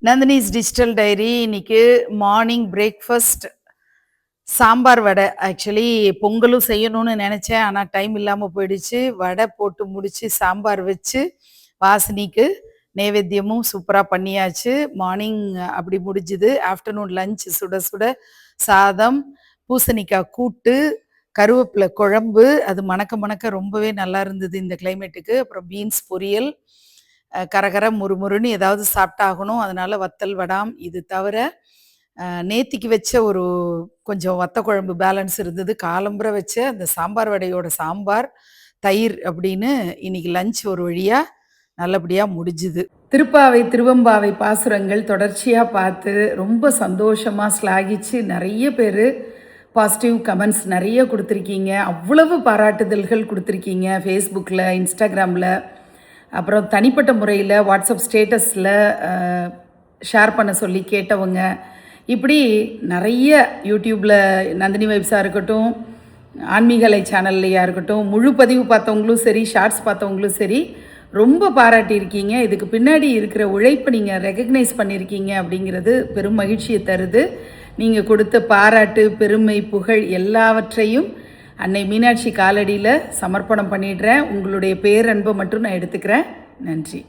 Nandini's digital diary இன்னைக்கு morning breakfast sambar vada. Actually பொங்கலும் செய்யணும்னு நினச்சேன், ஆனால் டைம் இல்லாமல் போயிடுச்சு. வடை போட்டு முடிச்சு சாம்பார் வச்சு வாசனிக்கு நைவேத்தியமும் சூப்பராக பண்ணியாச்சு. மார்னிங் அப்படி முடிஞ்சுது. ஆஃப்டர்நூன் லஞ்ச் சுட சுட சாதம், பூசணிக்காய் கூட்டு, கருவேப்பிலை குழம்பு, அது மணக்க மணக்க ரொம்பவே நல்லா இருந்தது இந்த கிளைமேட்டுக்கு. அப்புறம் பீன்ஸ் பொரியல், கரகர முறுமுறுன்னு ஏதாவது சாப்பிட்டாகணும், அதனால வத்தல் வடாம். இது தவிர நேத்திக்கு வச்ச ஒரு கொஞ்சம் வத்த குழம்பு பேலன்ஸ் இருந்தது. காலம்புற வச்ச அந்த சாம்பார் வடையோட சாம்பார், தயிர் அப்படின்னு இன்னைக்கு லஞ்ச் ஒரு வழியா நல்லபடியா முடிஞ்சுது. திருப்பாவை திருவம்பாவை பாசுரங்கள் தொடர்ச்சியா பார்த்து ரொம்ப சந்தோஷமா ஸ்லாகிச்சு நிறைய பேர் பாசிட்டிவ் கமெண்ட்ஸ் நிறைய கொடுத்துருக்கீங்க. அவ்வளவு பாராட்டுதல்கள் கொடுத்துருக்கீங்க ஃபேஸ்புக்கில், இன்ஸ்டாகிராமில், அப்புறம் தனிப்பட்ட முறையில் வாட்ஸ்அப் ஸ்டேட்டஸில் ஷேர் பண்ண சொல்லி கேட்டவங்க, இப்படி நிறைய யூடியூப்பில் நந்தினி வைப்ஸாக இருக்கட்டும், ஆன்மீகலை சேனல்லையாக இருக்கட்டும், முழு பதிவு பார்த்தவங்களும் சரி, ஷார்ட்ஸ் பார்த்தவங்களும் சரி, ரொம்ப பாராட்டியிருக்கீங்க. இதுக்கு பின்னாடி இருக்கிற உழைப்பை நீங்கள் ரெகக்னைஸ் பண்ணியிருக்கீங்க அப்படிங்கிறது பெரும் மகிழ்ச்சியை தருது. நீங்கள் கொடுத்த பாராட்டு, பெருமை, புகழ் எல்லாவற்றையும் அன்னை மீனாட்சி காலடியில் சமர்ப்பணம் பண்ணிடுறேன். உங்களுடைய பேரன்பை மட்டும் நான் எடுத்துக்கிறேன். நன்றி.